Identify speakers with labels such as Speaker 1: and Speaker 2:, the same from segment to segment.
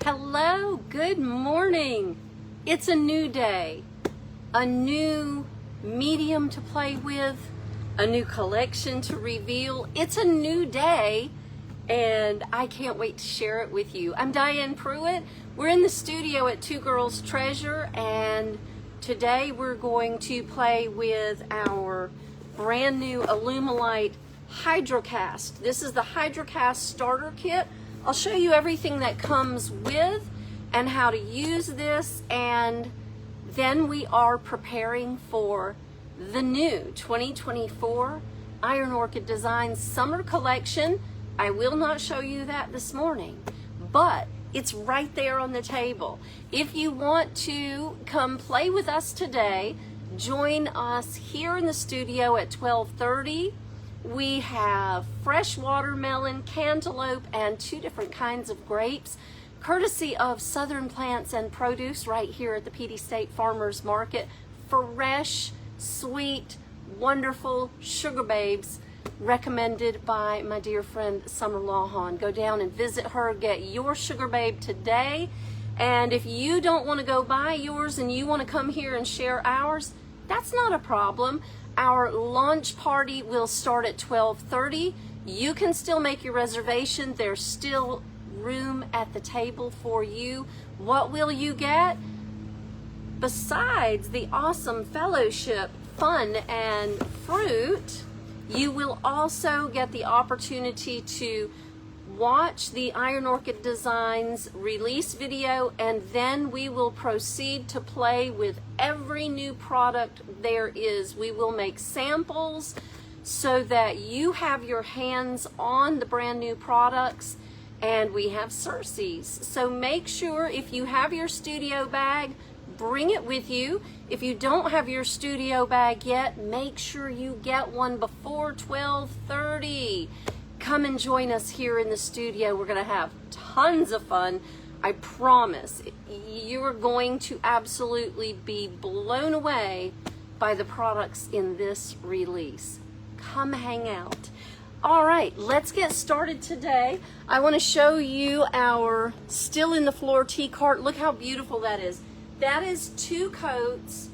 Speaker 1: Hello, good morning. It's a new day, a new medium to play with, a new collection to reveal. It's a new day and I can't wait to share it with you. I'm Diane Pruitt. We're in the studio at Two Girls Treasure, and today we're going to play with our brand new Alumilite Hydrocast. This is the Hydrocast starter kit. I'll show you everything that comes with and how to use this, and then we are preparing for the new 2024 Iron Orchid Designs Summer Collection. I will not show you that this morning, but it's right there on the table. If you want to come play with us today, join us here in the studio at 12:30. We have fresh watermelon, cantaloupe, and 2 different kinds of grapes, courtesy of Southern Plants and Produce right here at the Petey State Farmers Market. Fresh, sweet, wonderful sugar babes, recommended by my dear friend Summer Lawhon. Go down and visit her, get your sugar babe today. And if you don't want to go buy yours and you want to come here and share ours, that's not a problem. Our launch party will start at 12:30. You can still make your reservation. There's still room at the table for you. What will you get? Besides the awesome fellowship, fun, and fruit, you will also get the opportunity to watch the Iron Orchid Designs release video, and then we will proceed to play with every new product there is. We will make samples so that you have your hands on the brand new products, and we have Circes. So make sure if you have your studio bag, bring it with you. If you don't have your studio bag yet, make sure you get one before 12:30. Come and join us here in the studio. We're going to have tons of fun. I promise you're going to absolutely be blown away by the products in this release. Come hang out. All right, let's get started today. I want to show you our Still in the Floor tea cart. Look how beautiful that is. That is 2 coats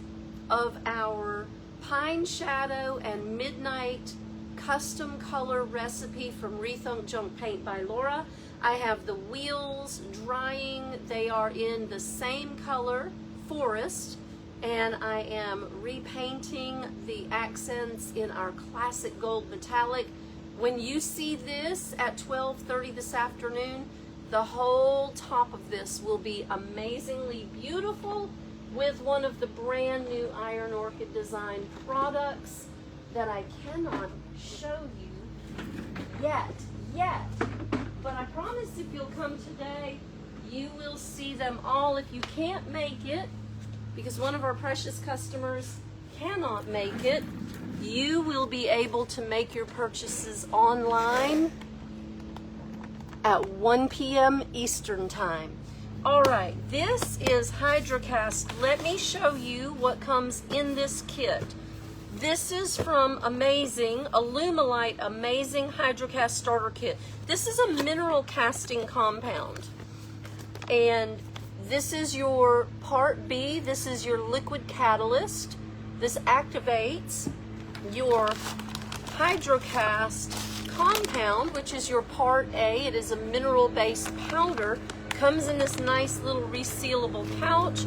Speaker 1: of our Pine Shadow and Midnight custom color recipe from Rethunk Junk Paint by Laura. I have the wheels drying. They are in the same color, Forest, and I am repainting the accents in our classic gold metallic. When you see this at 12:30 this afternoon, the whole top of this will be amazingly beautiful with one of the brand new Iron Orchid Design products that I cannot show you yet. But I promise if you'll come today, you will see them all. If you can't make it, because one of our precious customers cannot make it, you will be able to make your purchases online at 1 p.m. Eastern Time. All right, this is Hydrocast. Let me show you what comes in this kit. This is from Alumilite Amazing Hydrocast Starter Kit. This is a mineral casting compound. And this is your part B. This is your liquid catalyst. This activates your Hydrocast compound, which is your part A. It is a mineral-based powder. Comes in this nice little resealable pouch.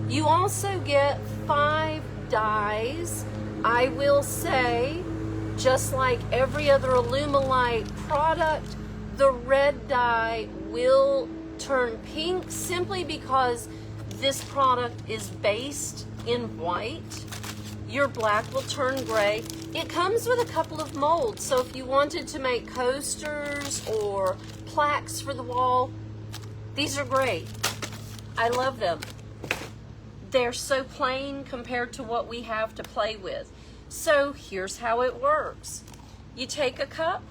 Speaker 1: You also get 5 dyes. I will say, just like every other Alumilite product, the red dye will turn pink simply because this product is based in white. Your black will turn gray. It comes with a couple of molds, so if you wanted to make coasters or plaques for the wall, these are great. I love them. They're so plain compared to what we have to play with. So here's how it works. You take a cup,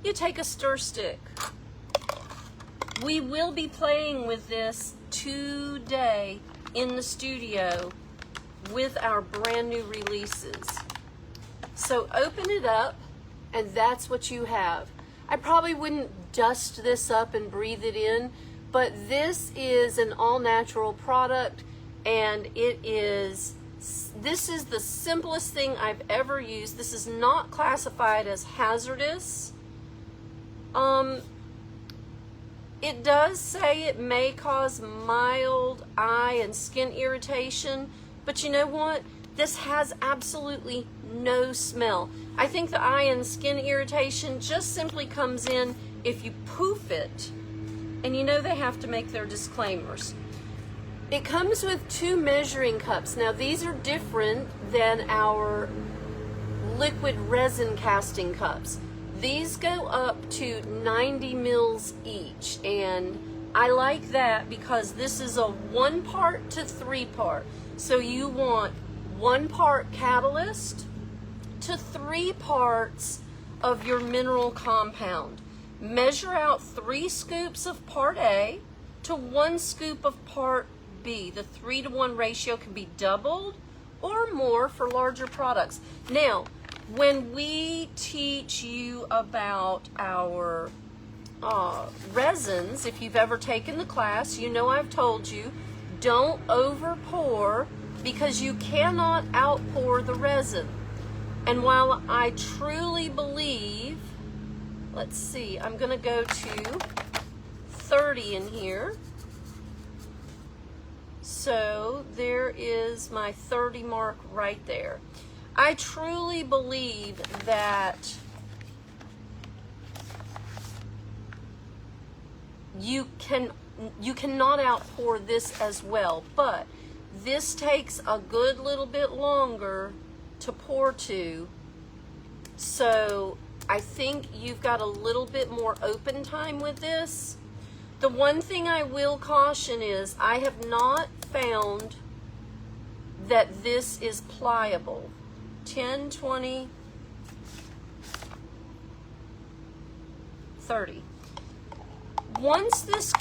Speaker 1: you take a stir stick. We will be playing with this today in the studio with our brand new releases. So open it up, and that's what you have. I probably wouldn't dust this up and breathe it in, but this is an all-natural product, and this is the simplest thing I've ever used. This is not classified as hazardous. It does say it may cause mild eye and skin irritation, but you know what? This has absolutely no smell. I think the eye and skin irritation just simply comes in if you poof it, and you know they have to make their disclaimers. It comes with 2 measuring cups. Now these are different than our liquid resin casting cups. These go up to 90 mils each, and I like that because this is a 1 part to 3 part. So you want 1 part catalyst to 3 parts of your mineral compound. Measure out 3 scoops of part A to 1 scoop of part B. The 3-to-1 ratio can be doubled or more for larger products. Now, when we teach you about our resins, if you've ever taken the class, you know I've told you, don't over pour because you cannot outpour the resin. And while I truly believe, let's see, I'm going to go to 30 in here. So there is my 30 mark right there. I truly believe that you cannot outpour this as well, but this takes a good little bit longer to pour to, so I think you've got a little bit more open time with this. The one thing I will caution is I have not found that this is pliable. 10, 20, 30. Once this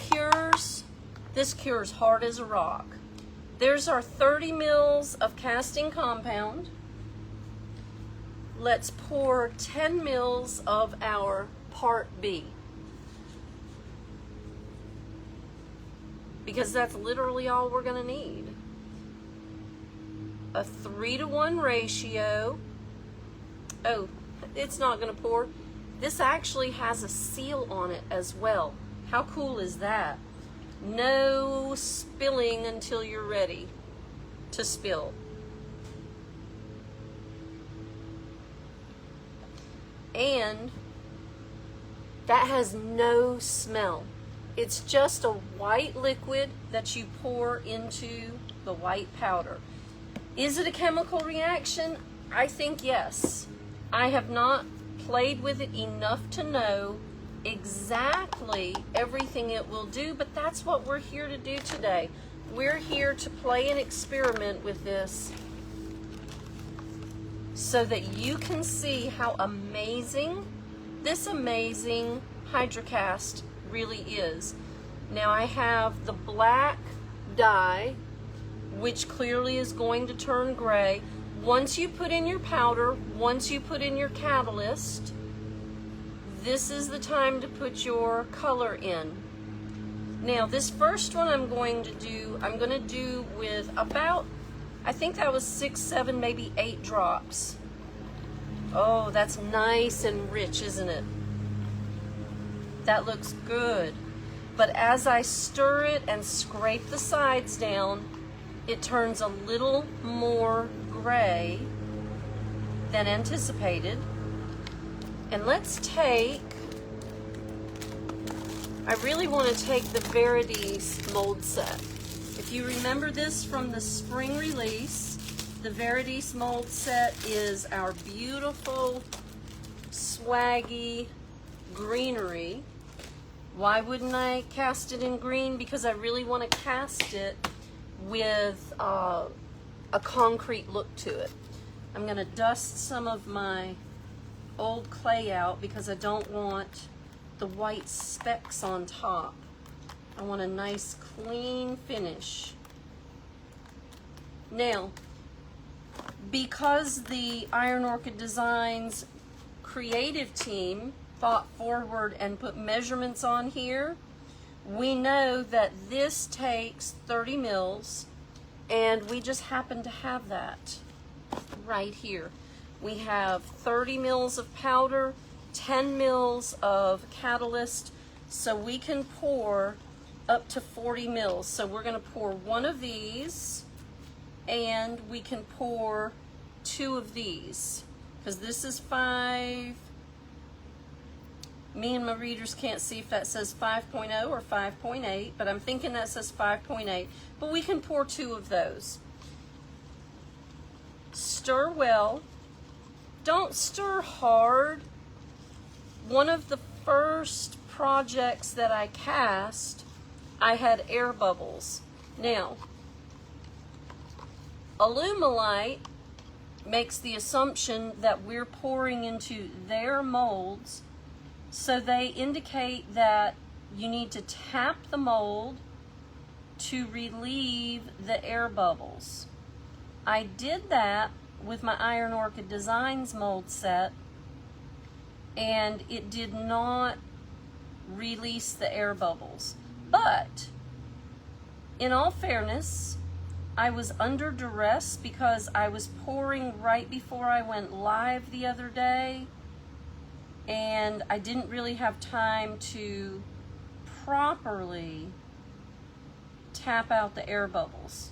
Speaker 1: cures hard as a rock. There's our 30 mils of casting compound. Let's pour 10 mils of our part B, because that's literally all we're going to need. A 3-to-1 ratio. Oh, it's not going to pour. This actually has a seal on it as well. How cool is that? No spilling until you're ready to spill. And that has no smell. It's just a white liquid that you pour into the white powder. Is it a chemical reaction? I think yes. I have not played with it enough to know exactly everything it will do, but that's what we're here to do today. We're here to play and experiment with this so that you can see how amazing this amazing HydroCast really is. Now I have the black dye, which clearly is going to turn gray. Once you put in your powder, once you put in your catalyst, this is the time to put your color in. Now this first one I'm going to do with about, I think that was 6, 7, maybe 8 drops. Oh, that's nice and rich, isn't it? That looks good. But as I stir it and scrape the sides down, it turns a little more gray than anticipated. And let's take, I really want to take the Veridis mold set. If you remember this from the spring release, the Veridis mold set is our beautiful, swaggy greenery. Why wouldn't I cast it in green? Because I really want to cast it with a concrete look to it. I'm going to dust some of my old clay out because I don't want the white specks on top. I want a nice clean finish. Now, because the Iron Orchid Designs creative team thought forward and put measurements on here, We know that this takes 30 mils, and we just happen to have that right here. We have 30 mils of powder, 10 mils of catalyst, so we can pour up to 40 mils. So we're going to pour one of these, and we can pour two of these, because this is 5. Me and my readers can't see if that says 5.0 or 5.8, but I'm thinking that says 5.8. But we can pour two of those. Stir well. Don't stir hard. One of the first projects that I cast, I had air bubbles. Now, Alumilite makes the assumption that we're pouring into their molds, so they indicate that you need to tap the mold to relieve the air bubbles. I did that with my Iron Orchid Designs mold set, and it did not release the air bubbles. But in all fairness, I was under duress because I was pouring right before I went live the other day, and I didn't really have time to properly tap out the air bubbles.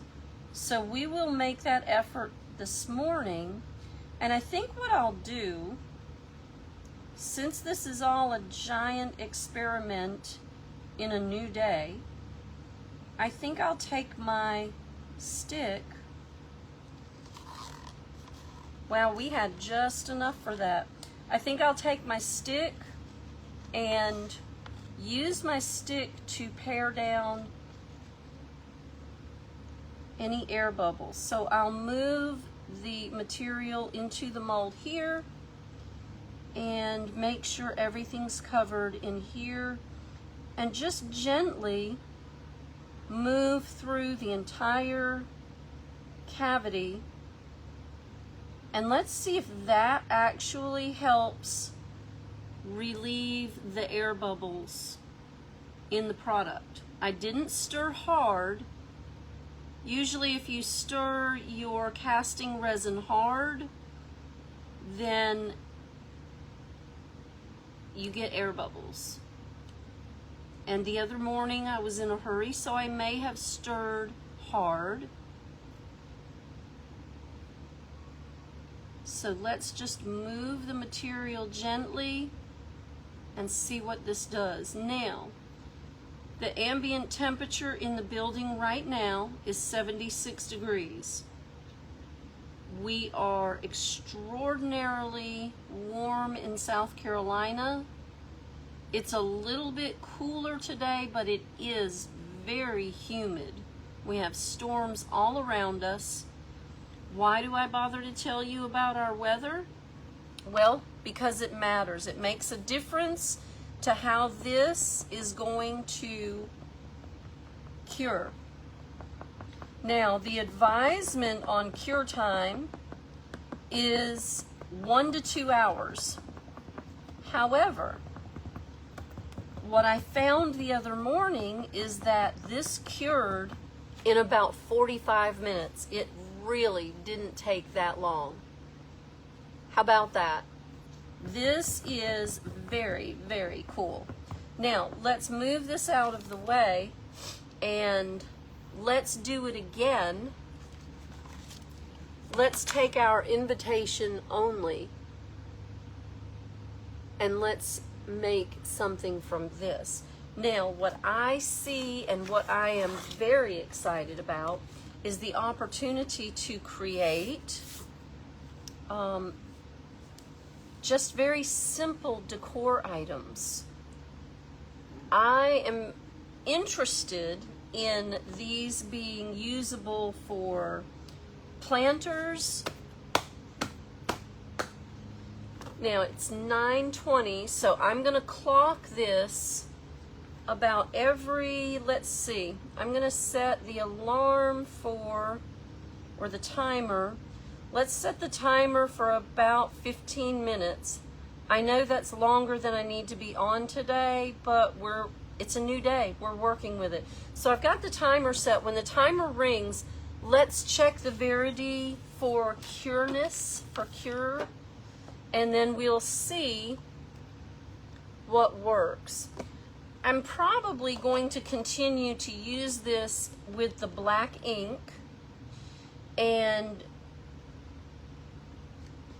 Speaker 1: So we will make that effort this morning, and I think what I'll do, since this is all a giant experiment in a new day, I think I'll take my stick. Wow, we had just enough for that. I think I'll take my stick and use my stick to pare down any air bubbles. So I'll move the material into the mold here and make sure everything's covered in here, and just gently move through the entire cavity, and let's see if that actually helps relieve the air bubbles in the product. I didn't stir hard. Usually if you stir your casting resin hard, then you get air bubbles. And the other morning I was in a hurry, so I may have stirred hard. So let's just move the material gently and see what this does. Now, the ambient temperature in the building right now is 76 degrees. We are extraordinarily warm in South Carolina. It's a little bit cooler today, but it is very humid. We have storms all around us. Why do I bother to tell you about our weather? Well, because it matters. It makes a difference to how this is going to cure. Now, the advisement on cure time is 1 to 2 hours. However, what I found the other morning is that this cured in about 45 minutes. It really didn't take that long. How about that? This is very, very cool. Now, let's move this out of the way and let's do it again. Let's take our invitation only and let's make something from this. Now, what I see and what I am very excited about is the opportunity to create just very simple decor items. I am interested in these being usable for planters. Now it's 9:20, so I'm gonna clock this about every, let's see, I'm gonna set the alarm for, or the timer. Let's set the timer for about 15 minutes. I know that's longer than I need to be on today, but It's a new day. We're working with it. So I've got the timer set. When the timer rings, let's check the Verity for cureness, for cure, and then we'll see what works. I'm probably going to continue to use this with the black ink, and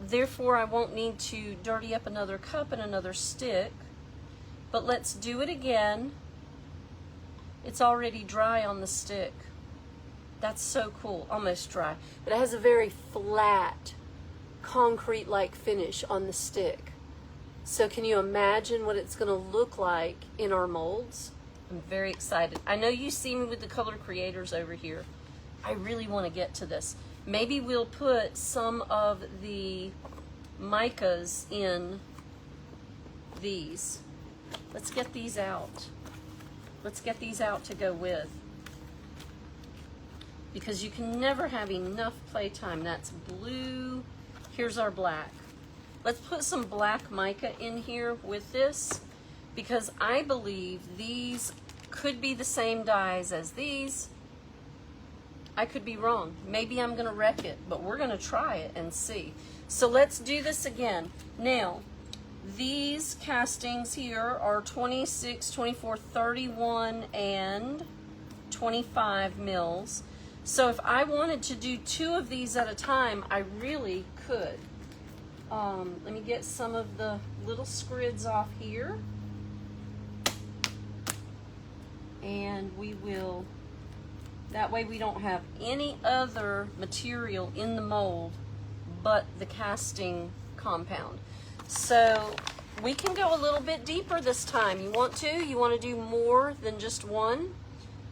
Speaker 1: therefore I won't need to dirty up another cup and another stick. But let's do it again. It's already dry on the stick. That's so cool, almost dry. But it has a very flat, concrete-like finish on the stick. So can you imagine what it's gonna look like in our molds? I'm very excited. I know you see me with the color creators over here. I really wanna get to this. Maybe we'll put some of the micas in these. Let's get these out. Let's get these out to go with. Because you can never have enough playtime. That's blue. Here's our black. Let's put some black mica in here with this, because I believe these could be the same dyes as these. I could be wrong. Maybe I'm gonna wreck it, but we're gonna try it and see. So let's do this again. Now, these castings here are 26, 24, 31, and 25 mils. So if I wanted to do 2 of these at a time, I really could. Let me get some of the little scrids off here. And we will, that way we don't have any other material in the mold but the casting compound. So we can go a little bit deeper this time. You want to? You want to do more than just one?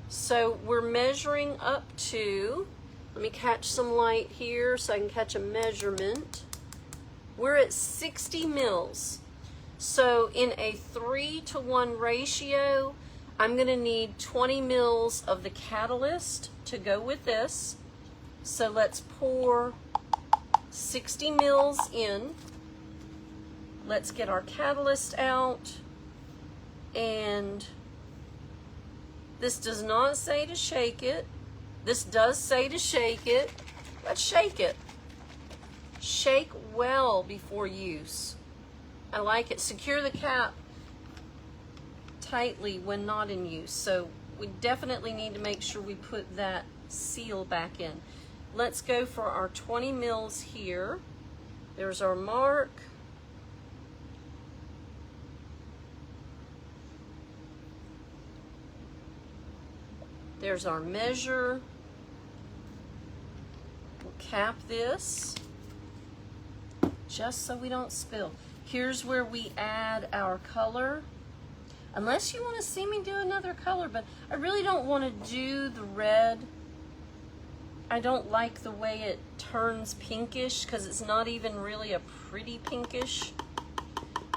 Speaker 1: So we're measuring up to, let me catch some light here so I can catch a measurement. We're at 60 mils. So in a 3-to-1 ratio, I'm gonna need 20 mils of the catalyst to go with this. So let's pour 60 mils in. Let's get our catalyst out, and this does not say to shake it. This does say to shake it. Let's shake it. Shake well before use. I like it. Secure the cap tightly when not in use. So we definitely need to make sure we put that seal back in. Let's go for our 20 mils here. There's our mark. There's our measure. We'll cap this just so we don't spill. Here's where we add our color. Unless you want to see me do another color, but I really don't want to do the red. I don't like the way it turns pinkish because it's not even really a pretty pinkish.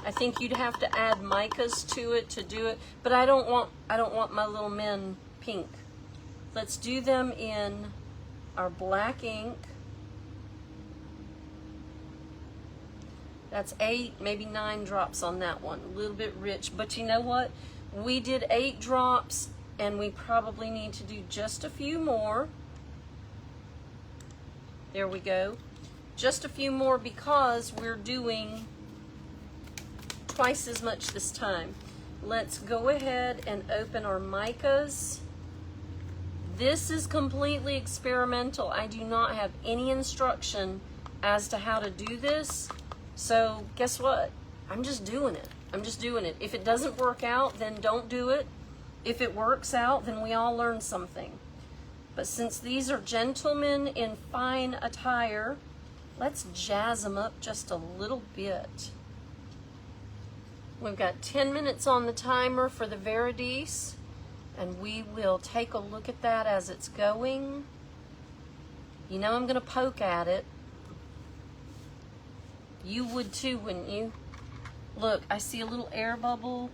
Speaker 1: I think you'd have to add micas to it to do it, but I don't want my little men pink. Let's do them in our black ink. That's 8, maybe 9 drops on that one. A little bit rich, but you know what? We did 8 drops, and we probably need to do just a few more. There we go. Just a few more because we're doing twice as much this time. Let's go ahead and open our micas. This is completely experimental. I do not have any instruction as to how to do this. So guess what? I'm just doing it. I'm just doing it. If it doesn't work out, then don't do it. If it works out, then we all learn something. But since these are gentlemen in fine attire, let's jazz them up just a little bit. We've got 10 minutes on the timer for the Veridis, and we will take a look at that as it's going. You know I'm going to poke at it. You would too, wouldn't you? Look, I see a little air bubble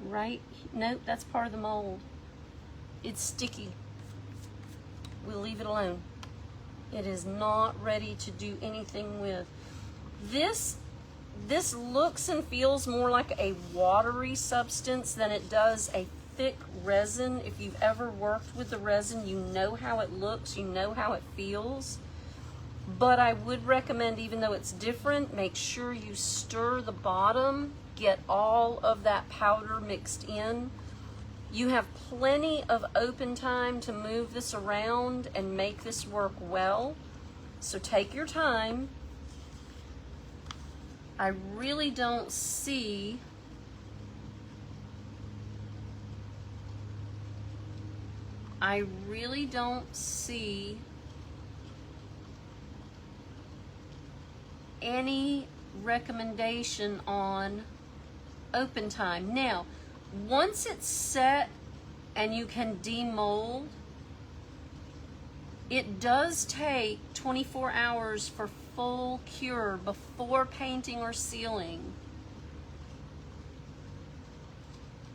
Speaker 1: right. Nope, that's part of the mold. It's sticky. We'll leave it alone. It is not ready to do anything with. This looks and feels more like a watery substance than it does a thick resin. If you've ever worked with the resin, you know how it looks, you know how it feels. But I would recommend, even though it's different, make sure you stir the bottom, get all of that powder mixed in. You have plenty of open time to move this around and make this work well. So take your time. I really don't see any recommendation on open time. Now, once it's set and you can demold, it does take 24 hours for full cure before painting or sealing.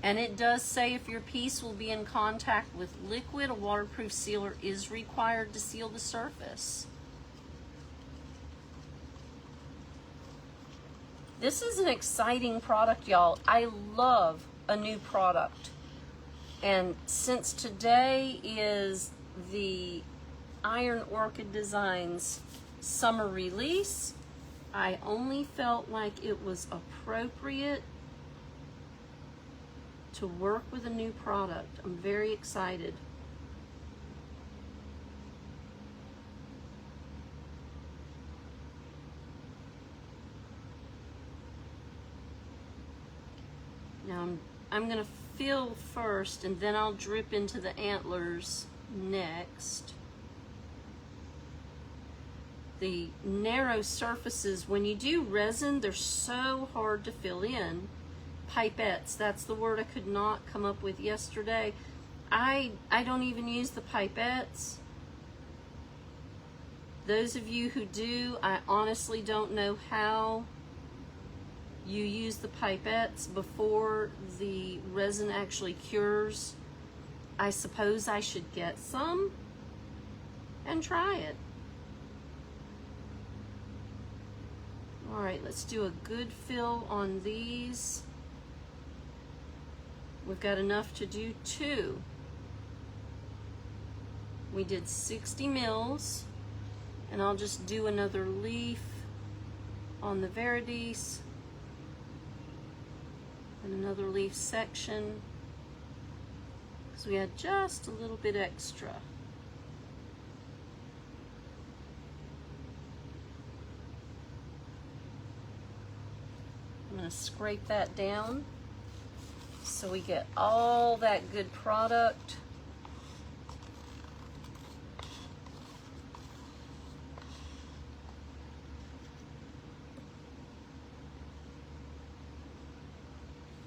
Speaker 1: And it does say if your piece will be in contact with liquid, a waterproof sealer is required to seal the surface. This is an exciting product, y'all. I love a new product. And since today is the Iron Orchid Designs summer release, I only felt like it was appropriate to work with a new product. I'm very excited. Now I'm gonna fill first and then I'll drip into the antlers next. The narrow surfaces, when you do resin, they're so hard to fill in. Pipettes, that's the word I could not come up with yesterday. I don't even use the pipettes. Those of you who do, I honestly don't know how you use the pipettes before the resin actually cures. I suppose I should get some and try it. All right, let's do a good fill on these. We've got enough to do 2. We did 60 mils, and I'll just do another leaf on the Veridis and another leaf section because we had just a little bit extra. I'm going to scrape that down so we get all that good product.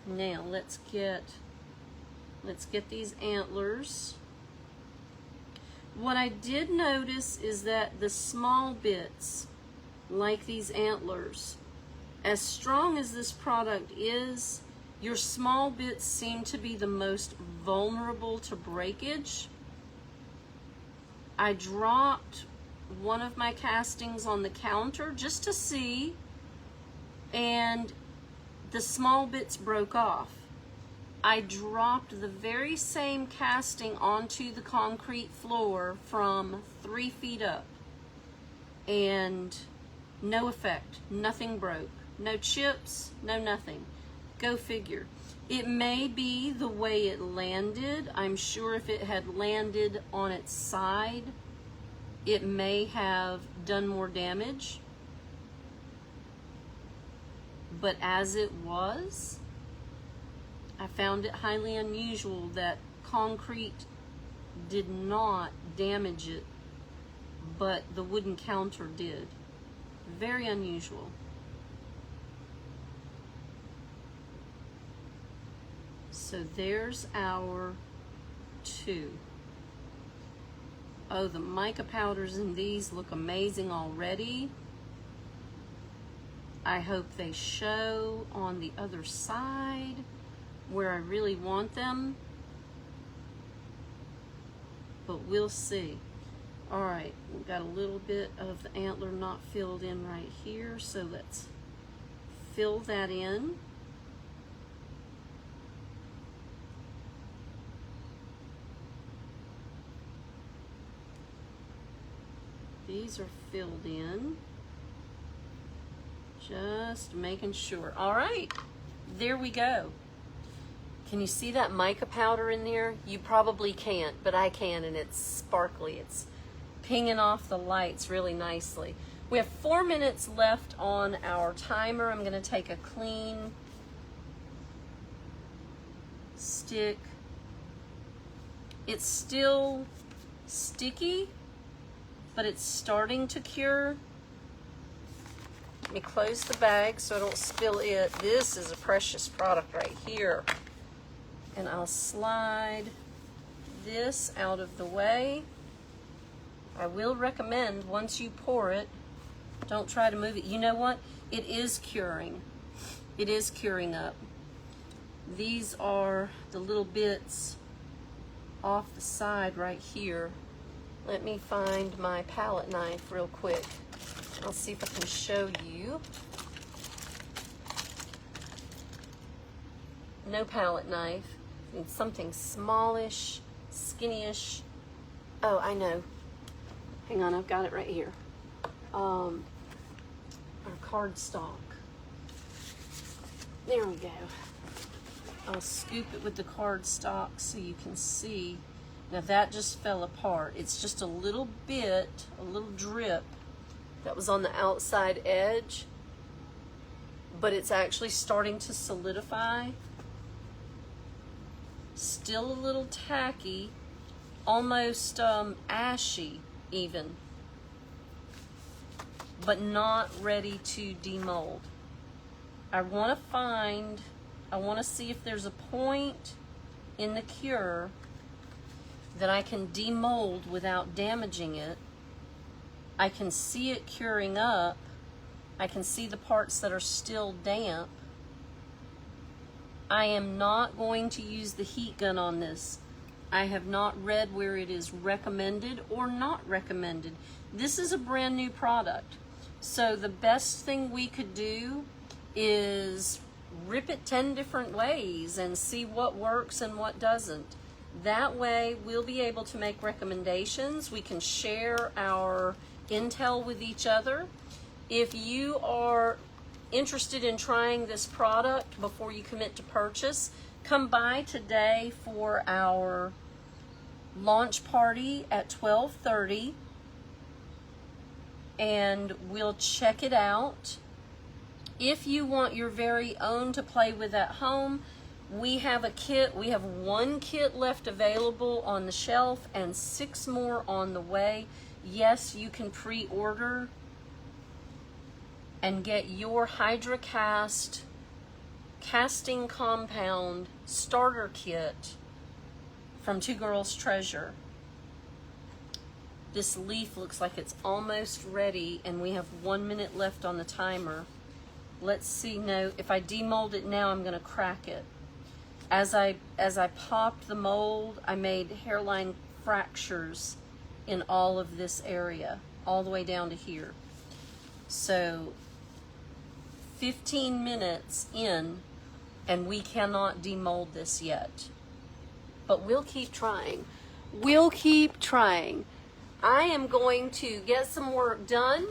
Speaker 1: Now let's get these antlers. What I did notice is that the small bits, like these antlers, as strong as this product is, your small bits seem to be the most vulnerable to breakage. I dropped one of my castings on the counter just to see, and the small bits broke off. I dropped the very same casting onto the concrete floor from 3 feet up, and no effect, nothing broke. No chips, no nothing. Go figure. It may be the way it landed. I'm sure if it had landed on its side, it may have done more damage. But as it was, I found it highly unusual that concrete did not damage it, but the wooden counter did. Very unusual. So there's our 2. Oh, the mica powders in these look amazing already. I hope they show on the other side where I really want them, but we'll see. All right, we've got a little bit of the antler not filled in right here, so let's fill that in. These are filled in. Just making sure. All right, there we go. Can you see that mica powder in there? You probably can't, but I can, and it's sparkly. It's pinging off the lights really nicely. We have 4 minutes left on our timer. I'm gonna take a clean stick. It's still sticky, but it's starting to cure. Let me close the bag so I don't spill it. This is a precious product right here. And I'll slide this out of the way. I will recommend once you pour it, don't try to move it. You know what? It is curing. It is curing up. These are the little bits off the side right here. Let me find my palette knife real quick. I'll see if I can show you. No palette knife. Need something smallish, skinny-ish. Oh, I know. Hang on, I've got it right here. Our cardstock. There we go. I'll scoop it with the cardstock so you can see. Now that just fell apart. It's just a little bit, a little drip that was on the outside edge, but it's actually starting to solidify. Still a little tacky, almost ashy even, but not ready to demold. I want to see if there's a point in the cure that I can demold without damaging it. I can see it curing up. I can see the parts that are still damp. I am not going to use the heat gun on this. I have not read where it is recommended or not recommended. This is a brand new product. So the best thing we could do is rip it 10 different ways and see what works and what doesn't. That way we'll be able to make recommendations. We can share our intel with each other. If you are interested in trying this product before you commit to purchase, come by today for our launch party at 12:30 and we'll check it out. If you want your very own to play with at home, we have a kit. We have 1 kit left available on the shelf and 6 more on the way. Yes, you can pre-order and get your HydraCast casting compound starter kit from Two Girls Treasure. This leaf looks like it's almost ready and we have 1 minute left on the timer. Let's see. No, if I demold it now, I'm going to crack it. As I popped the mold, I made hairline fractures in all of this area, all the way down to here. So 15 minutes in and we cannot demold this yet. But we'll keep trying. We'll keep trying. I am going to get some work done.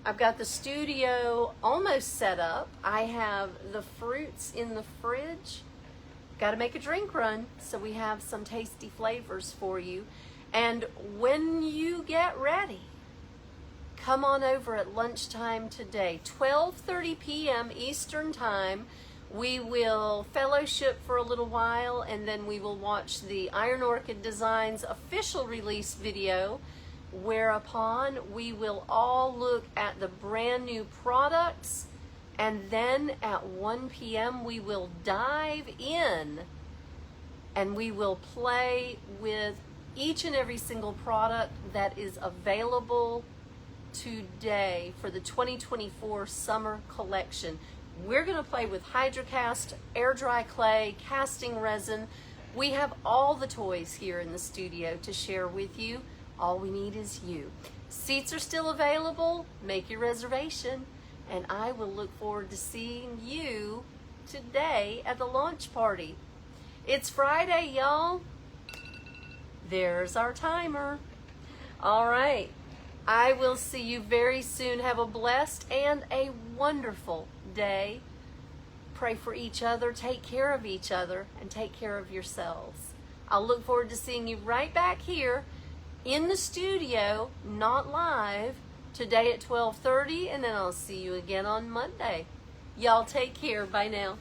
Speaker 1: I've got the studio almost set up. I have the fruits in the fridge. Got to make a drink run so we have some tasty flavors for you. And when you get ready, come on over at lunchtime today, 12:30 p.m. Eastern Time. We will fellowship for a little while and then we will watch the Iron Orchid Designs official release video, whereupon we will all look at the brand new products, and then at 1 p.m. we will dive in and we will play with each and every single product that is available today for the 2024 summer collection. We're going to play with HydraCast, air dry clay, casting resin. We have all the toys here in the studio to share with you. All we need is you. Seats are still available. Make your reservation. And I will look forward to seeing you today at the launch party. It's Friday, y'all. There's our timer. All right. I will see you very soon. Have a blessed and a wonderful day. Pray for each other, take care of each other, and take care of yourselves. I'll look forward to seeing you right back here in the studio, not live, today at 12:30, and then I'll see you again on Monday. Y'all take care. Bye now.